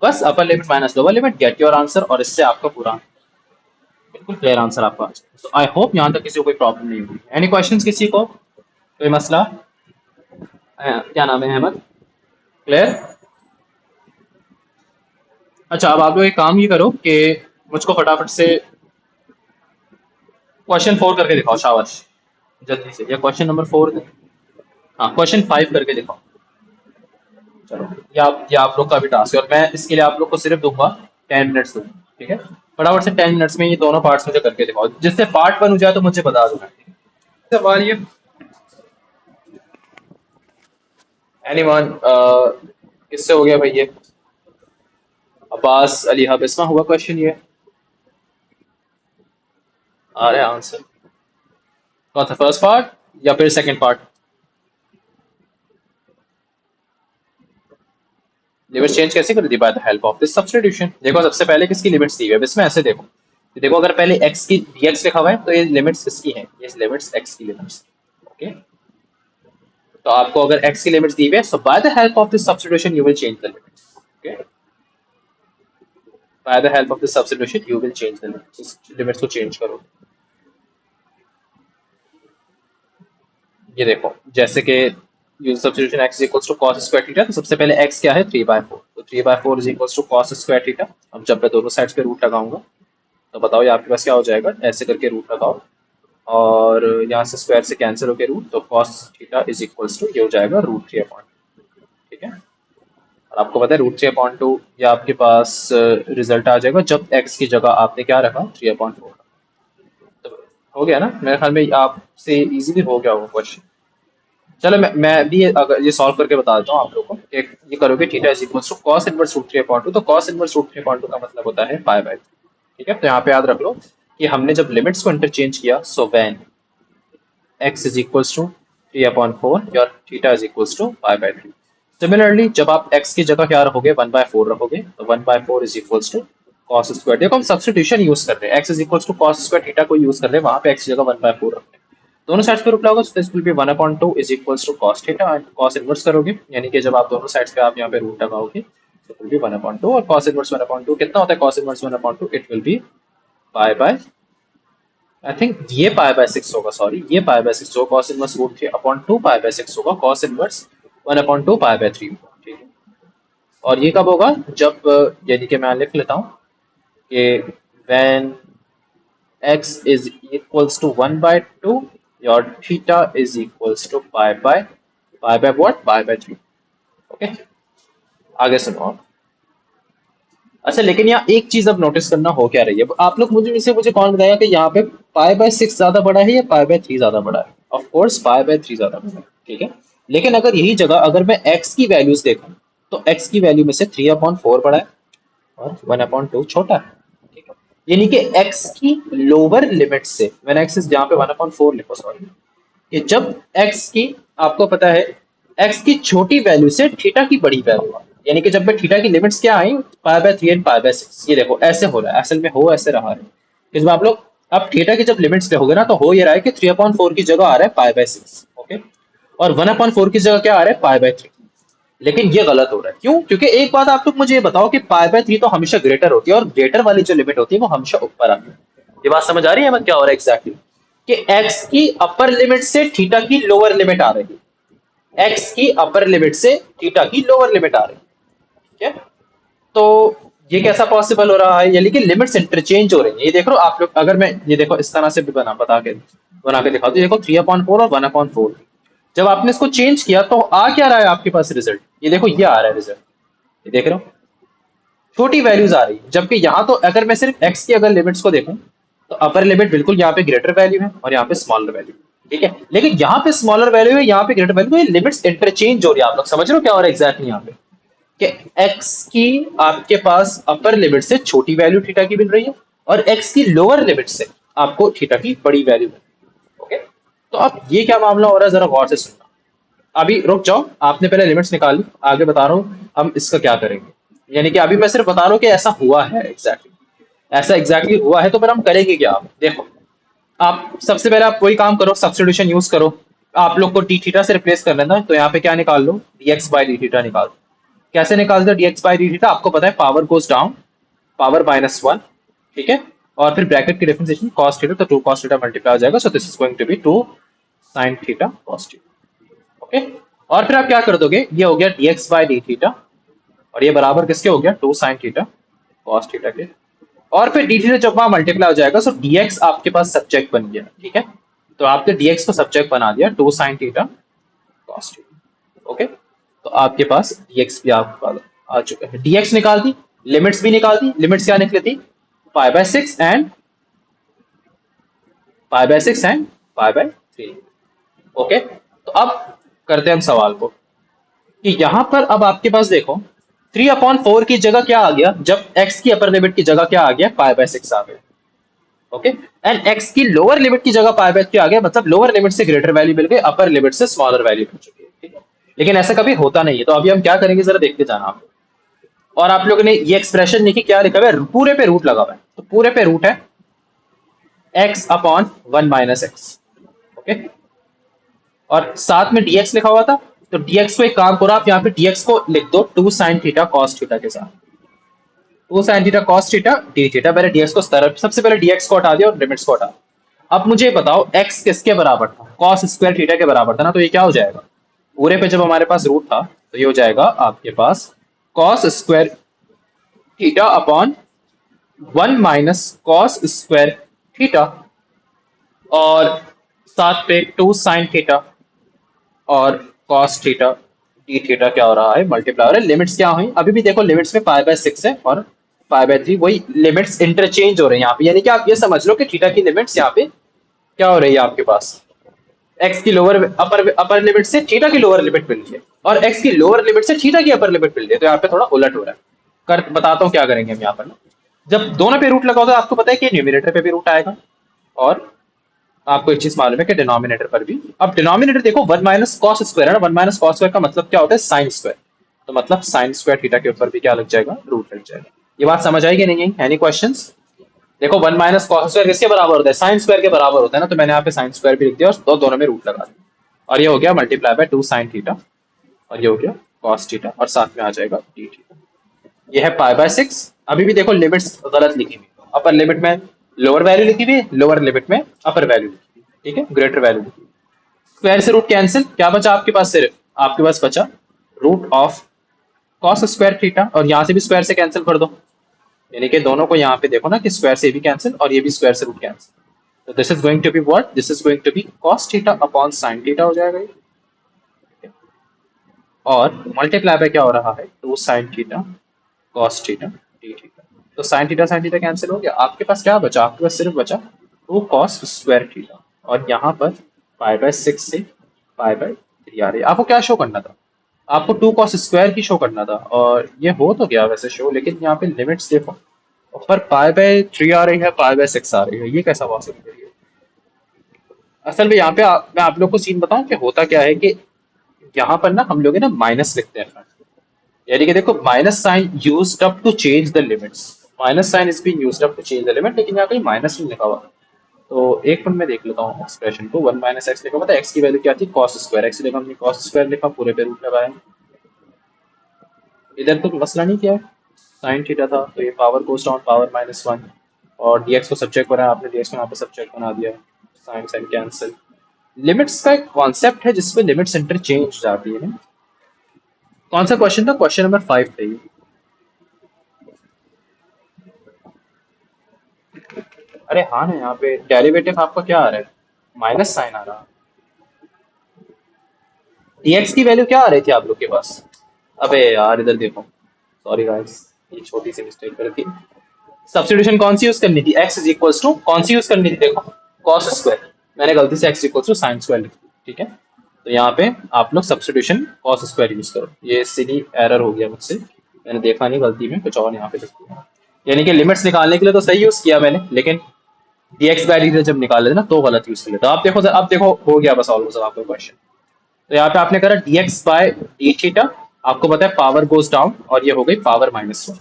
S1: बस अपर limit minus lower limit, get your answer और इससे आपका पूरा बिल्कुल क्लियर आंसर आपका। सो आई होप यहाँ तक किसी को कोई प्रॉब्लम नहीं होगी। एनी क्वेश्चंस किसी को, कोई मसला? क्या नाम है अहमद, क्लियर? अच्छा अब आप लोग एक काम ये करो कि मुझको फटाफट से क्वेश्चन 4 करके दिखाओ, शाबाश जल्दी से, या क्वेश्चन नंबर 4, हाँ क्वेश्चन 5 करके दिखाओ। चलो ये आप लोग का भी टास्क है और मैं इसके लिए आप लोग को सिर्फ दूंगा 10 मिनट्स दूंगा, ठीक है। फटाफट से 10 मिनट्स में ये दोनों पार्ट्स मुझे करके दिखाओ, जिससे पार्ट 1 हो जाए तो मुझे बता दो। सवाल ये एनीवन किससे हो गया भाई ये? अब्बास अली हबिस्मा हुआ क्वेश्चन ये। आ रहा है आंसर? कौन सा, फर्स्ट पार्ट या फिर सेकंड पार्ट? लिमिट चेंज कैसे कर दी? By the help of this substitution. देखो सबसे पहले किसकी लिमिट्स दी हुई है इसमें, ऐसे देखो। देखो अगर पहले x की dx लिखा हुआ है तो ये लिमिट्स किसकी हैं? ये लिमिट्स x की लिमिट्स। ओके, तो आपको अगर x की लिमिट्स दी हुई है, so by the help of this substitution you will change the limits. Okay, by the help of this substitution you will change the limits, limits को change करो। ये देखो जैसे कि use substitution x equals to cos square theta, तो सबसे पहले x क्या है? 3/4, तो 3/4 is equals to cos square theta. अब जब मैं दोनों साइड्स पे रूट लगाऊंगा तो बताओ ये आपके पास क्या हो जाएगा? ऐसे करके रूट लगाओ और यहाँ से स्क्वायर से कैंसिल होकर रूट, तो cos theta is equals to ये हो जाएगा √3/2। ठीक है, और आपको पता है √3/2 ये आपके पास रिजल्ट आ जाएगा जब x की जगह आपने क्या रखा? 3/4। तो हो गया ना? मेरे ख्याल में आपसे इजीली हो गया होगा क्वेश्चन। चलो मैं भी अगर ये सॉल्व करके बता देता हूँ आप लोगों को कि ये करोगे theta is equals to cos inverse √3/2, तो cos इनवर्स √3/2 का मतलब होता है π/3। ठीक है, तो यहाँ पे याद रख लो कि हमने जब लिमिट्स को इंटरचेंज किया, so when x is equals to 3/4 और theta is equals to π/3। Similarly जब आप x की जगह क्या रखोगे? 1/4 रखोगे, तो 1/4 is equals to cos square. देखो हम सब्स्टिट्यूशन यूज कर रहे हैं, x is equals to cos square theta को यूज कर रहे हैं, वहां पे x की जगह 1/4 रख रहे हैं। दोनों साइड्स पे रूट लगाओगे तो this will be 1/2 is equals to cos theta, and cos inverse करोगे यानी कि जब आप दोनों साइड्स पे आप यहाँ पे रूट लगाओगे तो इट विल बी 1/2, और cos इनवर्स 1/2 कितना होता है? cos inverse 1/2 it will be pi by, I think ये π/6 होगा, सॉरी ये π/6 होगा। cos इनवर्स √3/2 π/6 होगा, cos इनवर्स 1/2 π/3 होगा। ठीक है, और ये कब होगा? जब यानी कि मैं लिख लेता हूँ कि when x is equals to 1/2 your theta is equals to pi by what? pi/3। Okay, आगे सुनो आप। अच्छा लेकिन यहाँ एक चीज अब नोटिस करना हो क्या रही है, आप लोग मुझे कौन बताएगा कि यहाँ पे π/6 ज्यादा बड़ा है या π/3 ज्यादा बड़ा है? ऑफ कोर्स π/3 ज्यादा बड़ा है। ठीक है, लेकिन अगर यही जगह अगर मैं x की वैल्यूज देखूं तो x की वैल्यू में से 3/4 बड़ा है और 1/2 छोटा है। ठीक है, यानी कि x की लोअर लिमिट से, मैंने x इज यहाँ पे 1/4 लिखो, सॉरी, कि जब x की, आपको पता है x की छोटी वैल्यू से थीटा की बड़ी वैल्यू, यानी कि जब मैं थीटा की लिमिट्स क्या आई? π/3 एंड π/6। ये देखो ऐसे हो रहा है, असल में हो ऐसे रहा है कि जब आप लोग अब थीटा की जब लिमिट्स देखोगे ना तो हो ये रहा है कि 3/4 की जगह आ रहा है π/6। ओके, और 1/4 की जगह क्या आ रहा है? π/3। लेकिन ये गलत हो रहा है, क्यों? क्योंकि एक बात आप लोग मुझे ये बताओ कि π/3 तो हमेशा ग्रेटर होती है और ग्रेटर वाली जो लिमिट होती है वो हमेशा ऊपर आती है। ये बात समझ आ रही है मतलब क्या हो रहा है एग्जैक्टली? कि x की अपर लिमिट से थीटा की लोअर लिमिट आ रही है, x की अपर लिमिट से थीटा की लोअर लिमिट आ रही है। ठीक है, तो ये कैसा पॉसिबल हो रहा है? यानी कि लिमिट्स इंटरचेंज हो रही है। ये देख लो आप लोग, अगर मैं ये देखो इस तरह से भी बना के दिखा दो, देखो 3/4 और 1/4, जब आपने इसको चेंज किया तो आ क्या रहा है आपके पास रिजल्ट? ये देखो ये आ रहा है रिजल्ट, ये देख रहे हो छोटी वैल्यूज आ रही है, जबकि यहाँ तो अगर मैं सिर्फ x की अगर लिमिट्स को देखूं तो अपर लिमिट बिल्कुल यहाँ पे ग्रेटर वैल्यू है और यहाँ पे स्मॉलर वैल्यू। ठीक है, लेकिन यहाँ पे स्मॉलर वैल्यू है, यहाँ पे ग्रेटर वैल्यू, तो ये लिमिट्स इंटरचेंज हो रही है। आप लोग समझ रहे हो क्या हो रहा है एग्जैक्टली यहाँ पे? कि x की आपके पास अपर लिमिट से छोटी वैल्यू थीटा की मिल रही है और x की लोअर लिमिट से आपको थीटा की बड़ी वैल्यू मिल रही है। ओके, तो अब ये क्या मामला हो रहा है जरा गौर से सुनना। अभी रुक जाओ, आपने पहले लिमिट्स निकाली, आगे बता रहा हूँ हम इसका क्या करेंगे। यानी कि अभी मैं सिर्फ बता रहा हूँ कि ऐसा हुआ है एग्जैक्टली, ऐसा एग्जैक्टली हुआ है, तो फिर हम करेंगे क्या? आप देखो, आप सबसे पहले आप वही काम करो, सब्स्टिट्यूशन यूज करो। आप लोग को डी थीटा से रिप्लेस कर लेना, तो यहाँ पे क्या निकाल लो? dx बाई डी थीटा निकाल दो। कैसे निकालते हो dx बाई डी थीटा? आपको पता है पावर गोज डाउन, पावर -1। ठीक है, और फिर ब्रैकेट की डिफरेंशिएशन cos थीटा, तो 2 cos थीटा मल्टीप्लाई हो जाएगा, so this is going to be 2 sin theta cos theta. Okay, और फिर आप क्या कर दोगे? ये हो गया dx बाई डी थीटा और ये बराबर किसके हो गया? 2 sin थीटा cos थीटा के, और फिर डी थीटा जब वहां मल्टीप्लाई हो जाएगा, सो dx आपके पास सब्जेक्ट बन गया। ठीक है, तो आपने dx को सब्जेक्ट बना दिया 2 sin theta cos theta. Okay, तो आपके पास dx भी आपके पास आ चुका है, dx निकाल दी, लिमिट्स भी निकाल दी। लिमिट्स क्या निकली थी? π/6 एंड π/6 एंड π/3। ओके, तो अब करते हैं हम सवाल को कि यहां पर अब आपके पास देखो 3/4 की जगह क्या आ गया, जब x की अपर लिमिट की जगह क्या आ गया, π/6 आ गया। ओके, एंड x की लोअर लिमिट की जगह π/3 आ गया, मतलब लोअर लिमिट से ग्रेटर वैल्यू मिल गई, अपर लिमिट से स्मॉलर वैल्यू मिल चुकी है। ठीक है, लेकिन ऐसा कभी होता नहीं है, तो अभी हम क्या करेंगे जरा देखते जाना आप। और आप लोगों ने ये एक्सप्रेशन लिखी, क्या लिखा हुआ है, पूरे पे रूट लगा हुआ है, तो पूरे पे रूट है x/1 - x। ओके, और साथ में dx लिखा हुआ था, तो dx को एक काम करो आप यहाँ पे dx को लिख दो 2 sin थीटा cos थीटा के साथ, 2 sin theta cos theta d theta. पहले dx को तरफ, सबसे पहले dx को हटा दिया और लिमिट्स को हटा। अब मुझे बताओ x किसके बराबर था, cos स्क्वायर थीटा के बराबर था ना, तो ये क्या हो जाएगा, पूरे पे जब हमारे पास रूट था तो ये हो जाएगा आपके पास cos square theta upon 1 minus cos square theta, और साथ पे 2 sin थीटा और cos थीटा d थीटा क्या हो रहा है, मल्टीप्लाई हो रहा है। लिमिट्स क्या हुई, अभी भी देखो लिमिट्स में π/6 है और π/3, वही लिमिट्स इंटरचेंज हो रहे हैं यहाँ पे, यानी कि आप ये समझ लो कि थीटा की लिमिट्स यहाँ पे क्या हो रही है आपके पास, x की लोअर अपर लिमिट से थीटा की लोअर लिमिट मिल रही है, और x की लोअर लिमिट से थीटा की अपर लिमिट मिल रही है, तो यहाँ पे थोड़ा उलट हो रहा है। कर बताता हूँ क्या करेंगे हम यहाँ पर ना, जब दोनों पे रूट लगा होगा आपको पता है कि न्यूमिनेटर पे भी रूट आएगा, और आपको एक चीज मालूम है कि डिनोमिनेटर पर भी। अब डिनोमिनेटर देखो 1 माइनस कॉस स्क्वायर है ना, 1 माइनस कॉस स्क्वायर का मतलब क्या होता है, साइन स्क्वायर, तो मतलब साइन स्क्वायर थीटा के ऊपर भी क्या लग जाएगा, रूट लग जाएगा। ये बात समझ आएगी नहीं? Any questions? देखो 1 माइनस कॉस स्क्वायर किसके बराबर होता है, साइन स्क्वायर के बराबर होता है ना, तो मैंने यहाँ पे साइन स्क्वायर भी लिख दिया और दोनों में रूट लगा दिया, और ये हो गया मल्टीप्लाई बाय 2 साइन थीटा, और ये हो गया कॉस थीटा, और साथ में आ जाएगा डी थीटा। ये है π/6। अभी भी देखो लिमिट्स गलत लिखी हुई, अपर लिमिट में लोअर वैल्यू लिखी हुई, लोअर लिमिट में अपर वैल्यू लिखी हुई, ठीक है, ग्रेटर वैल्यू लिखी हुई। स्क्वायर से रूट कैंसिल, क्या बचा आपके पास, सिर्फ आपके पास बचा root of cos square theta, और यहाँ से भी स्क्वायर से कैंसिल कर दो, यानी कि दोनों को यहाँ पे देखो ना कि स्क्वायर से भी कैंसिल और ये भी स्क्वायर से रूट कैंसिल, तो this is going to be what, this is going to be cos theta upon sine theta हो जाएगा ये, और मल्टीप्लाई पे क्या हो रहा है, 2 sine theta cos theta D theta, तो साइन थीटा कैंसिल हो गया, आपके पास क्या बचा, आपके पास सिर्फ बचा 2 कॉस स्क्वायर थीटा, और यहाँ पर π/6 से π/3 आ रही है। आपको क्या शो करना था, आपको 2 कॉस स्क्वायर की शो करना था, और ये हो तो गया वैसे शो, लेकिन यहाँ पे लिमिट्स देखो ऊपर π/3 आ रही है, π/6 आ रही है, ये कैसा पॉसिबल है? असल में यहाँ पे मैं आप लोग को सीन बताऊं कि होता क्या है कि यहाँ पर ना हम लोग ना माइनस लिखते हैं, यानी कि देखो minus sine used up to change the limits, minus sine is being used up to change the limit, लेकिन यहाँ कहीं माइनस नहीं लिखा हुआ, तो एक मिनट में देख लेता हूँ एक्सप्रेशन को। 1 माइनस एक्स लिखा हुआ था, एक्स की वैल्यू क्या थी, कॉस स्क्वायर, एक्स लिखा हमने कॉस स्क्वायर लिखा, पूरे पे रूट लगाया, इधर तो मसला नहीं किया, साइन थीटा था तो ये पावर गोस डाउन, पावर -1, और डीएक्स को सब्जेक्ट बनाया आपने, डीएक्स को यहाँ पे सब्जेक्ट बना दिया, साइन साइन कैंसिल। लिमिट्स का एक कॉन्सेप्ट है जिसमें लिमिट्स इंटरचेंज जाती है ना। कौन सा क्वेश्चन था, क्वेश्चन नंबर 5 था ये। अरे हाँ ना, यहाँ पे डेरिवेटिव आपका क्या आ रहा है, माइनस साइन आ रहा है, dx की वैल्यू क्या आ रही थी आप लोग के पास, अबे यार इधर देखो, सॉरी गाइस ये छोटी सी मिस्टेक कर दी। सब्स्टिट्यूशन कौन सी यूज करनी थी, x इज इक्वल्स टू कौन सी यूज करनी थी, देखो cos स्क्वायर, मैंने गलती से x equals to sine square लिख दी, ठीक है, तो यहाँ पे आप लोग सब्स्टिट्यूशन cos स्क्वायर यूज करो। ये सिली एरर हो गया मुझसे, मैंने देखा नहीं गलती में, कुछ और यहाँ पे लिख दिया, यानी कि लिमिट्स निकालने के लिए तो सही यूज किया मैंने, लेकिन dx बाय dt जब निकाले थे ना तो गलत यूज कर लेता। आप देखो, अब देखो हो गया बस ऑलमोस्ट आपका क्वेश्चन। तो यहाँ पे आपने करा dx बाय डी थीटा, आपको पता है पावर गोज डाउन, और ये हो गई पावर -1,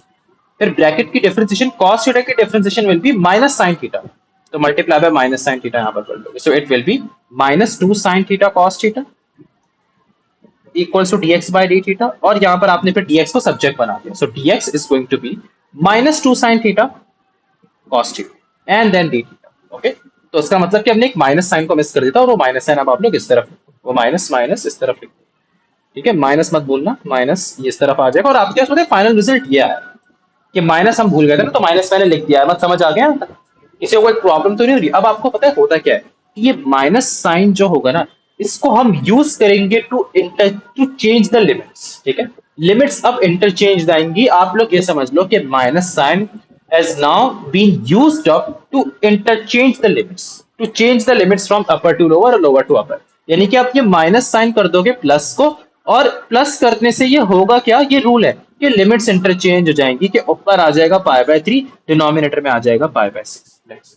S1: फिर ब्रैकेट की डिफरेंशिएशन cos थीटा की differentiation will be minus sine theta, तो multiply by minus sine theta यहाँ पर कर दोगे, so it will be -2 sine theta cos theta equals to dx by d theta, और यहाँ पर आपने फिर dx को सब्जेक्ट बना दिया, so dx is going to be -2 sine theta cos theta and then d theta. Okay, तो इसका मतलब कि हमने एक माइनस साइन को मिस कर दिया था, और वो माइनस साइन अब आप लोग इस तरफ, वो माइनस माइनस इस तरफ लिख, ठीक है, माइनस मत भूलना, माइनस ये इस तरफ आ जाएगा, और आपके पास मतलब फाइनल रिजल्ट ये आया कि माइनस हम भूल गए थे ना, तो माइनस मैंने लिख दिया है, मत समझ आ गया, किसी को कोई प्रॉब्लम तो नहीं हो रही। अब आपको पता है होता क्या है, ये माइनस साइन जो होगा ना, इसको हम यूज करेंगे टू चेंज द लिमिट्स, ठीक है, लिमिट्स अब इंटरचेंज आएंगी। आप लोग ये समझ लो कि minus sine has now been used up to interchange the limits, to change the limits from upper to lower और lower to upper। यानी कि आप ये माइनस साइन कर दोगे प्लस को, और प्लस करने से ये होगा क्या, ये रूल है कि लिमिट्स इंटरचेंज हो जाएंगी, कि ऊपर आ जाएगा π/3, डिनोमिनेटर में आ जाएगा π/6।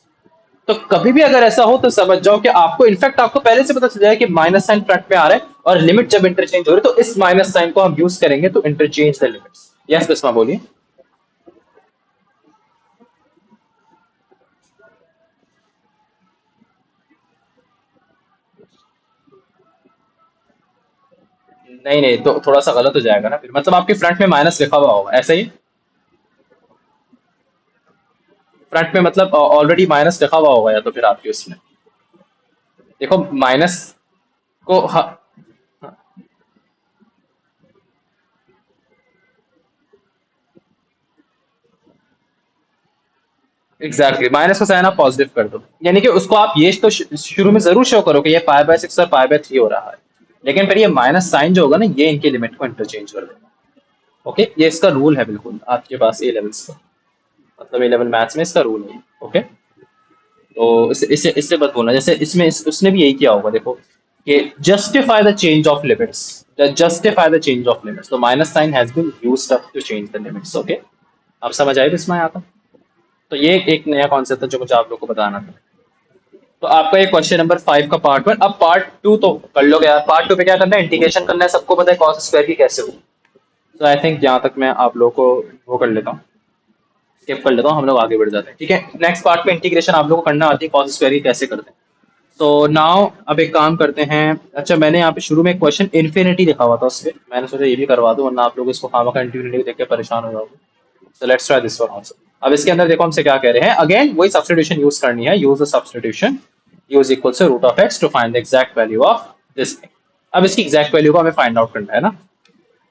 S1: तो कभी भी अगर ऐसा हो तो समझ जाओ कि आपको इनफैक्ट आपको पहले से पता चल जाएगा कि माइनस साइन फ्रंट में आ रहा है और लिमिट जब इंटरचेंज हो रही है तो इस माइनस साइन को हम यूज करेंगे तो interchange the limits. Yes Bisma बोलिए। नहीं नहीं, तो थोड़ा सा गलत हो जाएगा ना फिर, मतलब आपके फ्रंट में माइनस लिखा हुआ होगा ऐसा ही। फ्रंट में मतलब ऑलरेडी माइनस लिखा हुआ होगा, या तो फिर आपके उसमें देखो माइनस को एग्जैक्टली माइनस का साइन आप पॉजिटिव कर दो, यानी कि उसको आप ये तो शुरू में जरूर शो करो कि ये π/6 और π/3 हो रहा है, लेकिन फिर ये माइनस साइन जो होगा ना ये इनके लिमिट को इंटरचेंज कर देगा। ओके, ये इसका रूल है बिल्कुल आपके पास ए लेवल्स का, मतलब ए लेवल मैथ्स में इसका रूल है। ओके, तो इससे इससे मत बोलना, जैसे इसमें उसने भी यही किया होगा, देखो कि justify the change of limits, justify the change of limits, तो minus sine has been used up to change the limits. Okay, आप समझ आए इसमें यहाँ तक? तो ये एक नया कॉन्सेप्ट है जो मुझे आप लोग को बताना था। तो आपका ये क्वेश्चन नंबर 5 का पार्ट 1। अब पार्ट 2 तो कर लोगे यार, पार्ट 2 पे क्या करना है, इंटीग्रेशन करना है, सबको पता है कॉस स्क्वायर की कैसे हो। तो आई थिंक यहाँ तक मैं आप लोगों को वो कर लेता हूँ, स्किप कर लेता हूँ, हम लोग आगे बढ़ जाते हैं। ठीक है, नेक्स्ट पार्ट में इंटीग्रेशन आप लोगों को करना आती है, कॉस स्क्वायर की कैसे करते हैं। तो नाउ अब एक काम करते हैं। अच्छा, मैंने यहाँ पे शुरू में एक क्वेश्चन इन्फिनिटी लिखा हुआ था उससे, मैंने सोचा ये भी करवा दूं, वरना आप लोग इसको खामखा इन्फिनिटी देख के परेशान हो जाओगे। So let's try this one also. अब इसके अंदर देखो हमसे क्या कह रहे हैं, अगेन वही सब्स्टिट्यूशन यूज करनी है, use the substitution, use equal to root of x to find the exact value of this thing. अब इसकी एग्जैक्ट वैल्यू को हमें फाइंड आउट करना है ना।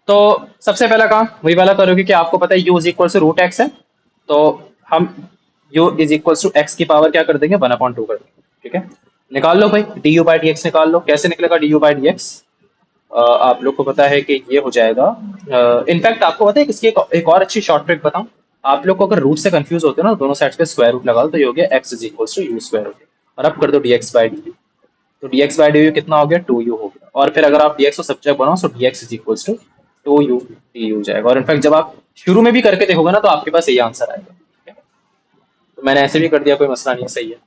S1: तो सबसे पहला काम वही वाला करोगे कि आपको पता है u is equal to root x है, तो हम u is equal to x की पावर क्या कर देंगे, 1/2 कर देंगे। ठीक है, निकाल लो भाई, du बाई डी एक्स निकाल लो। कैसे निकलेगा du बाई डी एक्स? आप लोग को पता है कि ये हो जाएगा, इनफैक्ट आपको पता है इसकी एक और अच्छी शॉर्ट ट्रिक बताऊं, आप लोग को अगर रूट से कंफ्यूज होते हो ना, दोनों साइड्स पे स्क्वायर रूट लगा लो, तो ये हो गया x is equal to u square हो गया, और अब कर दो dx बाई डी, तो dx बाई डी कितना हो गया, 2u हो गया, और फिर अगर आप dx को सब्जेक्ट बनाओ तो dx is equal to 2u du जाएगा। और इनफैक्ट जब आप शुरू में भी करके देखोगे ना तो आपके पास यही आंसर आएगा। ठीक है? तो मैंने ऐसे भी कर दिया, कोई मसला नहीं है, सही है।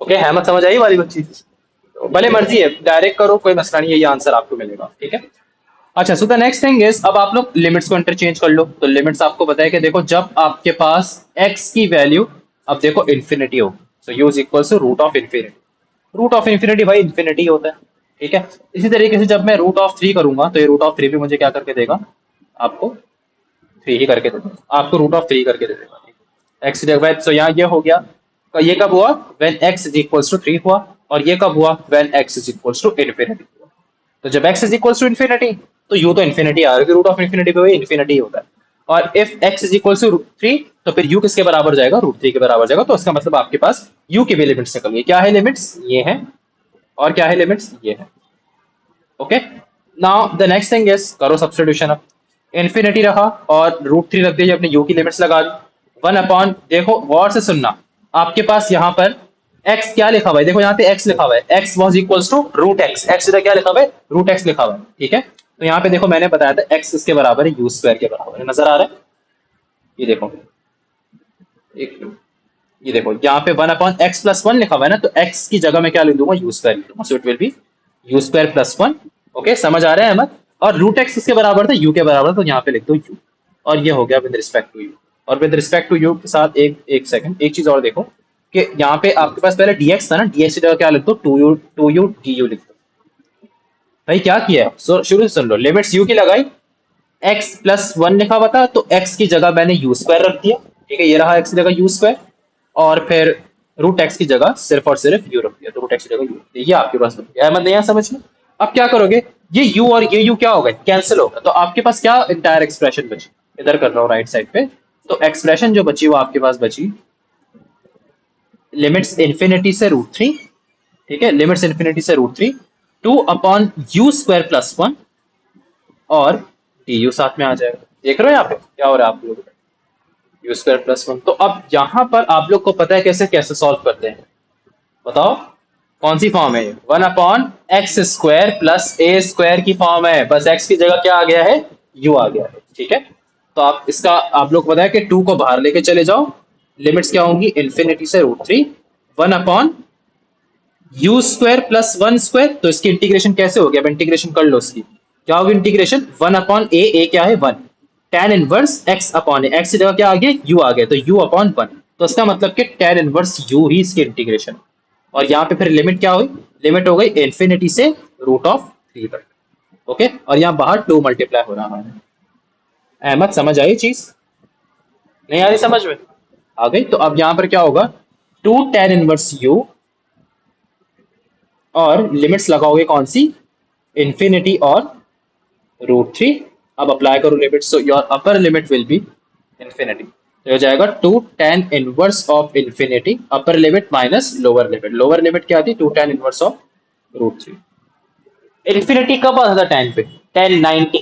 S1: ओके, है मत समझ आई वाली बच्ची? तो भले मर्जी है, डायरेक्ट करो कोई मसला नहीं है, ये आंसर आपको मिलेगा। ठीक है, अच्छा, so the next thing is, अब आप लोग लिमिट्स को इंटरचेंज कर लो। तो लिमिट्स आपको पता है कि देखो जब आपके पास x की वैल्यू अब देखो इन्फिनिटी हो, so u is equal to root of infinity. Root of infinity भाई इन्फिनिटी होता है। ठीक है, इसी तरीके से जब मैं रूट ऑफ 3 करूंगा तो ये रूट ऑफ 3 भी मुझे क्या करके देगा, आपको 3 ही करके देगा, आपको रूट ऑफ 3 करके दे देगा x डिवाइड। सो यहाँ ये हो गया, तो ये कब हुआ, when x is equal to 3 हुआ, और ये कब हुआ, when x is equal to infinity हुआ। तो जब x is equal to infinity तो u तो इन्फिनिटी आ रही है, रूट ऑफ इन्फिनिटी पे इन्फिनिटी होता है, और if x is equal to 3 तो फिर u किसके बराबर जाएगा, रूट 3 के बराबर जाएगा। तो इसका मतलब आपके पास u की भी लिमिट्स निकल गई। क्या है लिमिट्स, ये है, और क्या है लिमिट्स, ये है। Okay, now the next thing is, करो सब्स्टिट्यूशन। अब इन्फिनिटी रखा और रूट 3 रख दिया, अपने u की लिमिट्स लगा दी, 1/, देखो गौर से सुनना, आपके पास यहाँ पर x क्या लिखा हुआ है, देखो यहाँ पे x लिखा हुआ है, x was equals to root x, x इधर क्या लिखा हुआ है, रूट x लिखा हुआ है। ठीक है, तो यहाँ पे देखो मैंने बताया था x इसके बराबर है u स्क्वायर के बराबर है, नजर आ रहा है? ये देखो, ये देखो यहाँ पे 1/x + 1 लिखा हुआ है ना, तो x की जगह में क्या लिख दूंगा, u स्क्वायर लिख दूंगा, सो it will B u square + 1। Okay, समझ आ रहा है अहमद? और रूट x इसके बराबर था, u के बराबर, तो यहाँ पे लिख दो u, और ये हो गया विद रिस्पेक्ट टू u। और विद रिस्पेक्ट टू u के साथ एक सेकंड, एक चीज और देखो कि यहाँ पे आपके पास पहले dx था ना, dx की जगह क्या लिख दो, 2u du लिख दो। भाई क्या किया है, शुरू से सुन लो, लिमिट्स u की लगाई, x + 1 लिखा हुआ था, तो x की जगह मैंने u स्क्वायर रख दिया। ठीक है, ये रहा x की जगह u स्क्वायर, और फिर रूट x की जगह सिर्फ और सिर्फ u रख दिया, तो रूट x की जगह u, ये आपके पास बन गया। अहमद नहीं समझ में? अब क्या करोगे, ये u और ये u क्या हो गए, कैंसिल हो गए, तो आपके पास क्या इंटायर एक्सप्रेशन बची, इधर कर रहा हूँ राइट साइड पे, तो एक्सप्रेशन जो बची वो आपके पास बची लिमिट्स इन्फिनिटी से रूट 3। ठीक है, लिमिट्स इन्फिनिटी से रूट 3, 2/u स्क्वायर + 1, और du साथ में आ जाएगा। देख रहे हो यहाँ पे क्या हो रहा है आप लोगों को, यू स्क्वायर प्लस वन। तो अब यहाँ पर आप लोग को पता है कैसे कैसे सॉल्व करते हैं, बताओ कौन सी फॉर्म है ये? One upon x square plus a square की फॉर्म है, बस एक्स की जगह क्या आ गया है, यू आ गया है, ठीक है। तो आप इसका आप लोग को पता है कि टू को बाहर लेके चले जाओ, लिमिट्स क्या होंगी, इन्फिनिटी से root three, one upon u square plus one square. तो इसकी इंटीग्रेशन कैसे हो गया, अब इंटीग्रेशन कर लो इसकी, क्या होगी इंटीग्रेशन, वन अपॉन ए क्या है one, tan inverse x upon a, x की जगह क्या आ गया, यू आ गया, तो यू अपॉन वन। तो इसका मतलब कि टेन इनवर्स यू ही इसकी इंटीग्रेशन। और यहाँ पे फिर लिमिट क्या हुई, लिमिट हो गई इन्फिनिटी से रूट ऑफ थ्री तक, ओके। और यहाँ बाहर टू मल्टीप्लाई हो रहा है। अहमद समझ आई चीज, नहीं आ रही समझ में, आ गई। तो अब यहाँ पर क्या होगा, टू टेन इनवर्स यू और लिमिट्स लगाओगे कौन सी, इन्फिनिटी और रूट थ्री। अब अप्लाई करो limits, so your upper limit will be infinity, तो हो जाएगा two tan inverse of infinity, upper limit minus lower limit क्या थी, two tan inverse of root three. Infinity कब आता था टेन पे, tan ninety,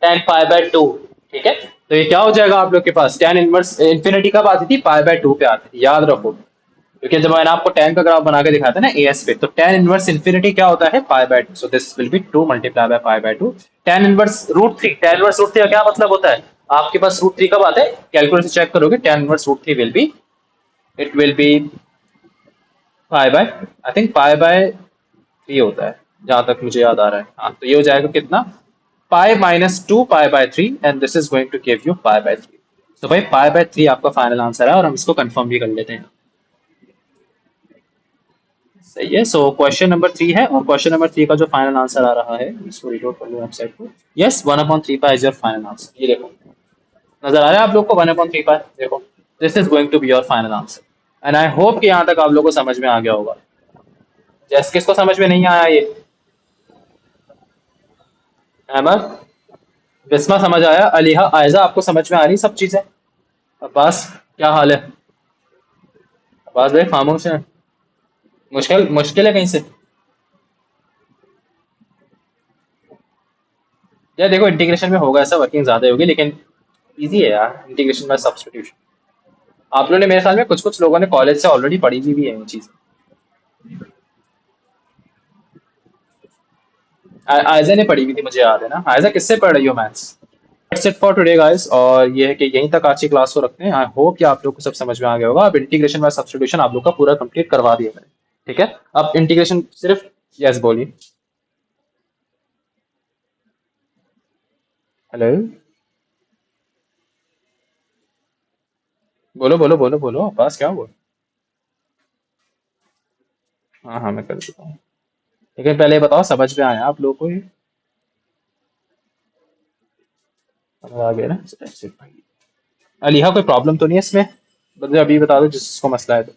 S1: tan pi by two, ठीक है। तो ये क्या हो जाएगा आप लोग के पास, टेन इनवर्स इन्फिनिटी कब आती थी, पाई बाय टू पे आती थी, याद रखो। क्योंकि जब मैंने आपको टेन का ग्राफ बना के दिखाया था ना एएस पे, तो टेन इनवर्स इन्फिनिटी क्या होता है, pi by two, so this will be two multiply by pi by two. Tan inverse root three, tan inverse root three का क्या मतलब होता है, आपके पास रूट थ्री कब आता है, कैलकुलेटर से चेक करोगे, tan inverse root three will be, it will be pi by, I think pi by three होता है जहां तक मुझे याद आ रहा है, हाँ। तो ये हो जाएगा कितना, pi minus two pi by three, and this is going to give you pi by three. तो भाई पाई बाय थ्री आपका फाइनल आंसर है, और हम इसको कंफर्म भी कर लेते हैं, सही है। सो क्वेश्चन नंबर थ्री है, और क्वेश्चन नंबर थ्री का जो फाइनल आंसर आ रहा है, इसको रीलोड कर लो वेबसाइट को, yes one upon three pi is your final answer. ये देखो नजर आ रहा है आप लोग को, वन अपॉन थ्री पाई, देखो this is going to be your final answer. And I hope कि यहाँ तक आप लोगों को समझ में आ गया होगा। जैस किसको समझ में नहीं आया ये, अहमद, बिस्मा समझ आया, अलीहा, आयजा आपको समझ में आ रही सब चीजें, अब्बास क्या हाल है, अब्बास भाई खामोश है, मुश्किल मुश्किल है कहीं से। यार देखो इंटीग्रेशन में होगा ऐसा, वर्किंग ज्यादा होगी, लेकिन इजी है यार इंटीग्रेशन बाय सब्स्टिट्यूशन। आप लोगों ने मेरे साल में कुछ कुछ लोगों ने कॉलेज से ऑलरेडी पढ़ी हुई भी है ये चीज। आयजा ने पढ़ी हुई थी मुझे याद है ना, आयजा किससे पढ़ रही हो maths. That's it for today guys, और ये है कि यहीं तक आज की क्लास को रखते हैं। आई होप कि आप लोग को सब समझ में आ गया होगा। अब इंटीग्रेशन बाय सब्स्टिट्यूशन आप लोग का पूरा कंप्लीट करवा दिया मैंने, ठीक है। अब इंटीग्रेशन सिर्फ, यस बोलिए, हेलो, बोलो बोलो बोलो बोलो, पास क्या हुआ। हाँ हाँ मैं कर देता हूँ, लेकिन पहले ये बताओ समझ में आया आप लोगों को ये, समझ आ गया ना। That's it भाई। अलीहा कोई प्रॉब्लम तो नहीं है इसमें, मुझे अभी बता दो जिसको मसला है तो।